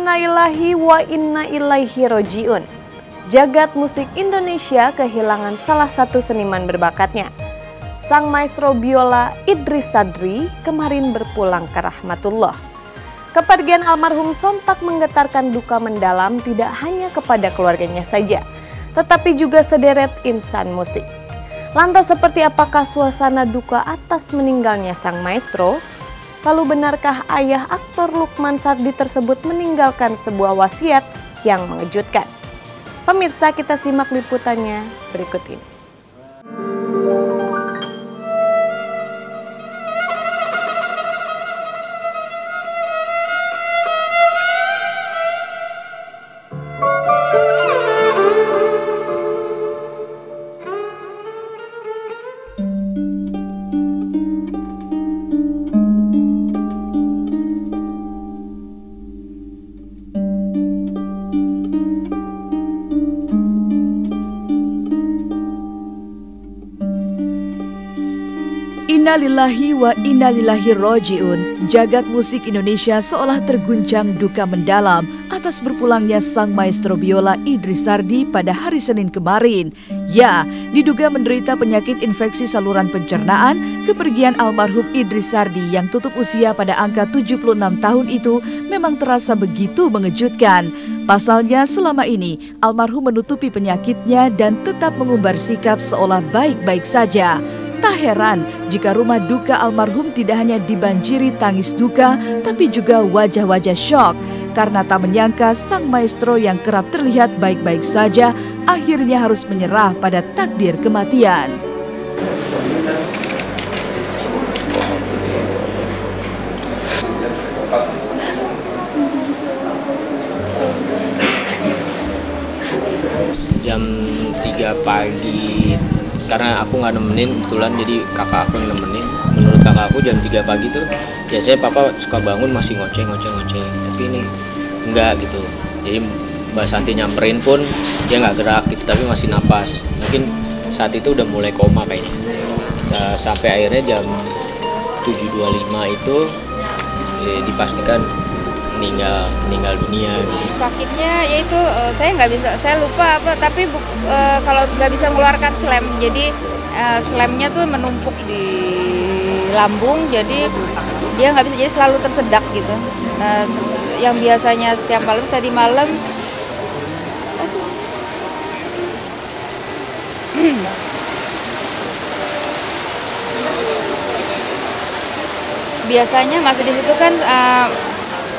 Innalillahi wa inna ilaihi roji'un. Jagat musik Indonesia kehilangan salah satu seniman berbakatnya. Sang maestro biola Idris Sadri kemarin berpulang ke rahmatullah. Kepergian almarhum sontak menggetarkan duka mendalam tidak hanya kepada keluarganya saja, tetapi juga sederet insan musik. Lantas seperti apakah suasana duka atas meninggalnya sang maestro? Lalu benarkah ayah aktor Lukman Sardi tersebut meninggalkan sebuah wasiat yang mengejutkan? Pemirsa, kita simak liputannya berikut ini. Innalillahi wa innalillahi roji'un. Jagat musik Indonesia seolah terguncang duka mendalam atas berpulangnya sang maestro biola Idris Sardi pada hari Senin kemarin. Ya, diduga menderita penyakit infeksi saluran pencernaan. Kepergian almarhum Idris Sardi yang tutup usia pada angka 76 tahun itu memang terasa begitu mengejutkan. Pasalnya selama ini almarhum menutupi penyakitnya dan tetap mengumbar sikap seolah baik-baik saja. Tak heran jika rumah duka almarhum tidak hanya dibanjiri tangis duka, tapi juga wajah-wajah syok. Karena tak menyangka sang maestro yang kerap terlihat baik-baik saja, akhirnya harus menyerah pada takdir kematian. Jam 3 pagi, karena aku nggak nemenin kebetulan, jadi kakak aku yang nemenin. Menurut kakak aku jam 3 pagi tuh biasanya papa suka bangun masih ngoceh, tapi ini enggak gitu. Jadi Mbak Santi nyamperin pun dia nggak gerak gitu, tapi masih napas. Mungkin saat itu udah mulai koma kayaknya. Sampai akhirnya jam 7.25 itu dipastikan meninggal dunia gitu. Sakitnya yaitu saya nggak bisa, saya lupa apa, tapi kalau nggak bisa mengeluarkan slam, jadi slamnya tuh menumpuk di lambung, jadi dia nggak bisa, jadi selalu tersedak gitu. Yang biasanya setiap malam, tadi malam biasanya masih di situ kan.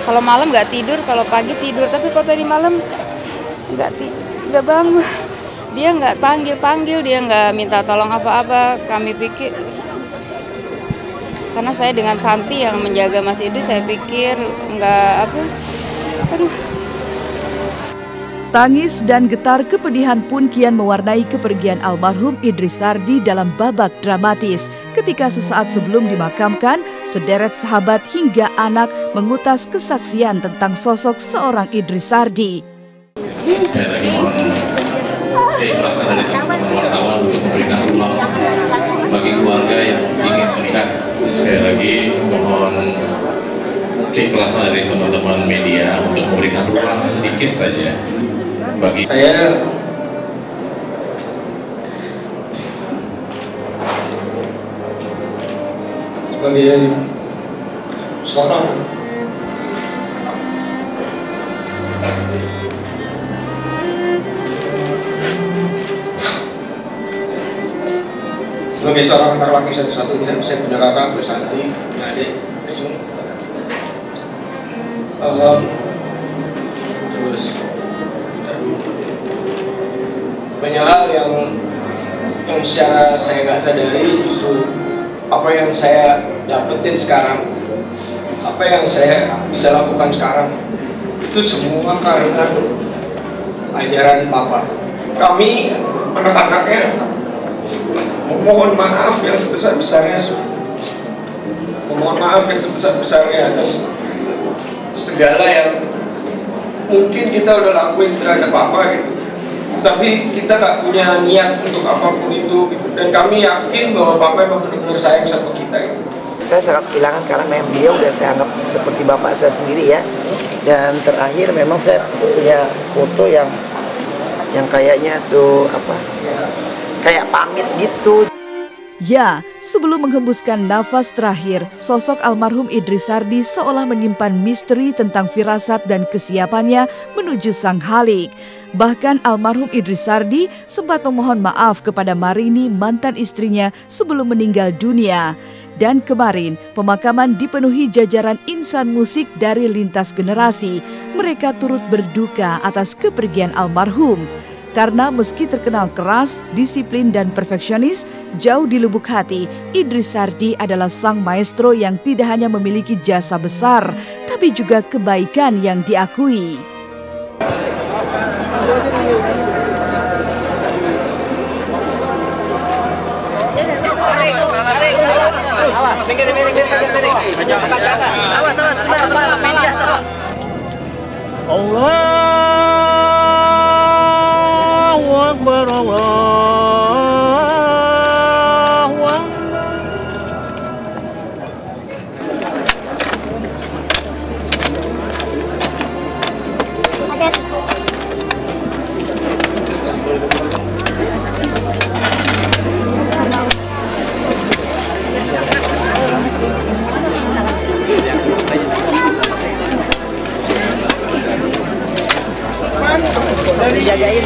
Kalau malam nggak tidur, kalau pagi tidur. Tapi kalau tadi malam nggak bangun. Dia nggak panggil, dia nggak minta tolong apa-apa. Kami pikir, karena saya dengan Santi yang menjaga Mas Idris, saya pikir nggak apa. Aduh. Tangis dan getar kepedihan pun kian mewarnai kepergian almarhum Idris Sardi dalam babak dramatis. Ketika sesaat sebelum dimakamkan, sederet sahabat hingga anak mengutas kesaksian tentang sosok seorang Idris Sardi. Sekali lagi mohon keikhlasan dari teman-teman wartawan untuk memberikan ruang bagi keluarga yang ingin melihat. Sekali lagi mohon keikhlasan dari teman-teman media untuk memberikan ruang sedikit saja bagi saya. Sebagai seorang anak laki satu-satunya, saya punya kakak, punya Santi, punya adik, terus banyak hal yang secara saya nggak sadari, justru apa yang saya dapetin sekarang, apa yang saya bisa lakukan sekarang, itu semua karena ajaran Papa. Kami anak-anaknya memohon maaf yang sebesar-besarnya, atas segala yang mungkin kita udah lakuin terhadap Papa gitu. Tapi kita nggak punya niat untuk apapun itu gitu. Dan kami yakin bahwa Papa memang benar-benar sayang sama kita gitu. Saya sangat kehilangan karena memang beliau udah saya anggap seperti bapak saya sendiri ya. Dan terakhir memang saya punya foto yang kayaknya tuh kayak pamit gitu. Ya, sebelum menghembuskan nafas terakhir, sosok almarhum Idris Sardi seolah menyimpan misteri tentang firasat dan kesiapannya menuju Sang Halik. Bahkan almarhum Idris Sardi sempat memohon maaf kepada Marini, mantan istrinya, sebelum meninggal dunia. Dan kemarin, pemakaman dipenuhi jajaran insan musik dari lintas generasi. Mereka turut berduka atas kepergian almarhum. Karena meski terkenal keras, disiplin dan perfeksionis, jauh di lubuk hati, Idris Sardi adalah sang maestro yang tidak hanya memiliki jasa besar, tapi juga kebaikan yang diakui. Allahu Akbar, Allahu Akbar. Dijagain.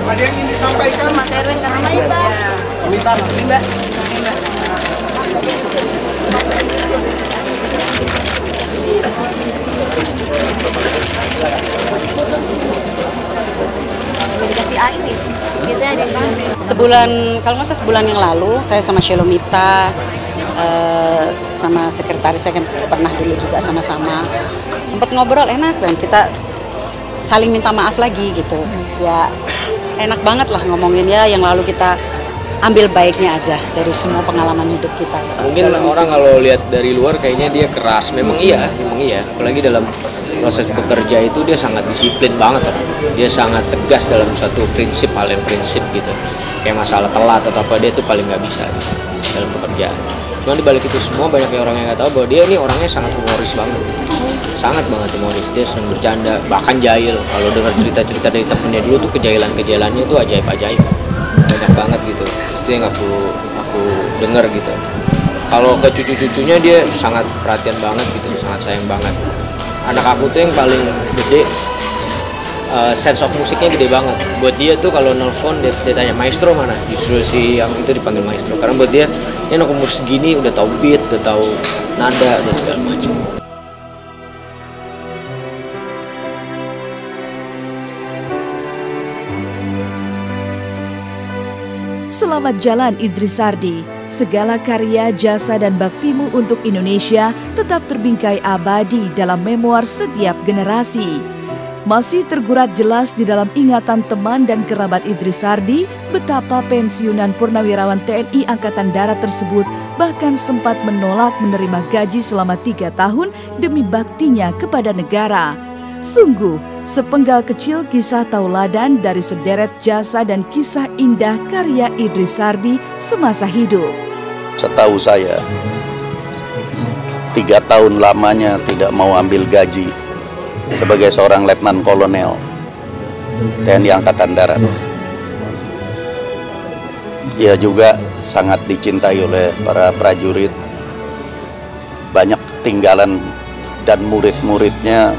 Ada yang ingin disampaikan? Mas Erwin karena minta. Kalau nggak salah sebulan yang lalu, saya sama Shelomita, sama sekretaris saya kan pernah dulu juga sama-sama sempat ngobrol, enak, dan kita saling minta maaf lagi gitu. Ya enak banget lah ngomongin ya yang lalu, kita ambil baiknya aja dari semua pengalaman hidup kita. Mungkin orang kalau lihat dari luar kayaknya dia keras, memang iya. Apalagi dalam proses bekerja itu dia sangat disiplin banget, dia sangat tegas dalam suatu prinsip, hal yang prinsip gitu. Kayak masalah telat atau apa, dia tuh paling nggak bisa gitu, dalam pekerjaan. Cuma dibalik itu semua banyak orang yang nggak tahu bahwa dia ini orangnya sangat humoris banget, sangat banget humoris. Dia senang bercanda, bahkan jahil. Kalau dengar cerita-cerita dari temennya dulu tuh kejailannya tuh ajaib-ajaib, banyak banget gitu. Itu yang aku dengar gitu. Kalau ke cucu-cucunya dia sangat perhatian banget gitu, sangat sayang banget. Anak aku tuh yang paling gede, sense of musiknya gede banget. Buat dia tuh kalau nelfon dia tanya maestro mana, justru si yang itu dipanggil maestro. Karena buat dia ini anak umur segini udah tahu beat, udah tahu nada, dan segala macam. Selamat jalan Idris Sardi. Segala karya, jasa, dan baktimu untuk Indonesia tetap terbingkai abadi dalam memoar setiap generasi. Masih tergurat jelas di dalam ingatan teman dan kerabat Idris Sardi betapa pensiunan purnawirawan TNI Angkatan Darat tersebut bahkan sempat menolak menerima gaji selama 3 tahun demi baktinya kepada negara. Sungguh, sepenggal kecil kisah tauladan dari sederet jasa dan kisah indah karya Idris Sardi semasa hidup. Setahu saya, 3 tahun lamanya tidak mau ambil gaji sebagai seorang letnan kolonel TNI Angkatan Darat. Ia juga sangat dicintai oleh para prajurit. Banyak ketinggalan dan murid-muridnya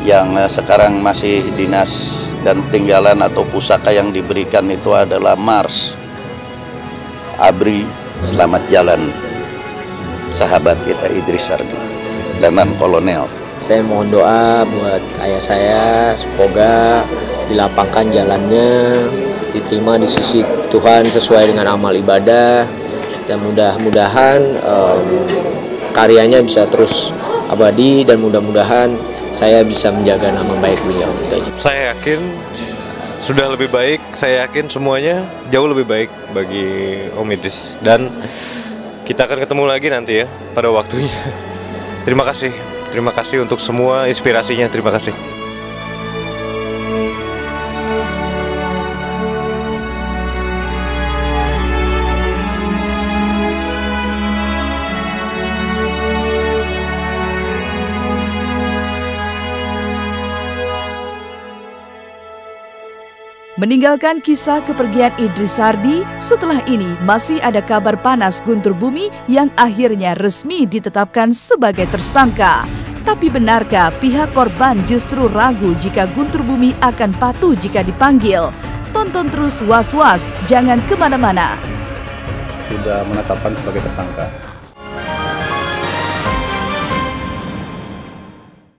yang sekarang masih dinas, dan tinggalan atau pusaka yang diberikan itu adalah Mars. Abri, selamat jalan sahabat kita Idris Sardi, Letnan Kolonel. Saya mohon doa buat ayah saya, semoga dilapangkan jalannya, diterima di sisi Tuhan sesuai dengan amal ibadah, dan mudah-mudahan karyanya bisa terus abadi, dan mudah-mudahan saya bisa menjaga nama baik beliau. Saya yakin sudah lebih baik, saya yakin semuanya jauh lebih baik bagi Om Idris, dan kita akan ketemu lagi nanti ya pada waktunya. Terima kasih untuk semua inspirasinya, terima kasih. Meninggalkan kisah kepergian Idris Sardi, setelah ini masih ada kabar panas Guntur Bumi yang akhirnya resmi ditetapkan sebagai tersangka. Tapi benarkah pihak korban justru ragu jika Guntur Bumi akan patuh jika dipanggil? Tonton terus Was-Was, jangan kemana-mana. Sudah menetapkan sebagai tersangka.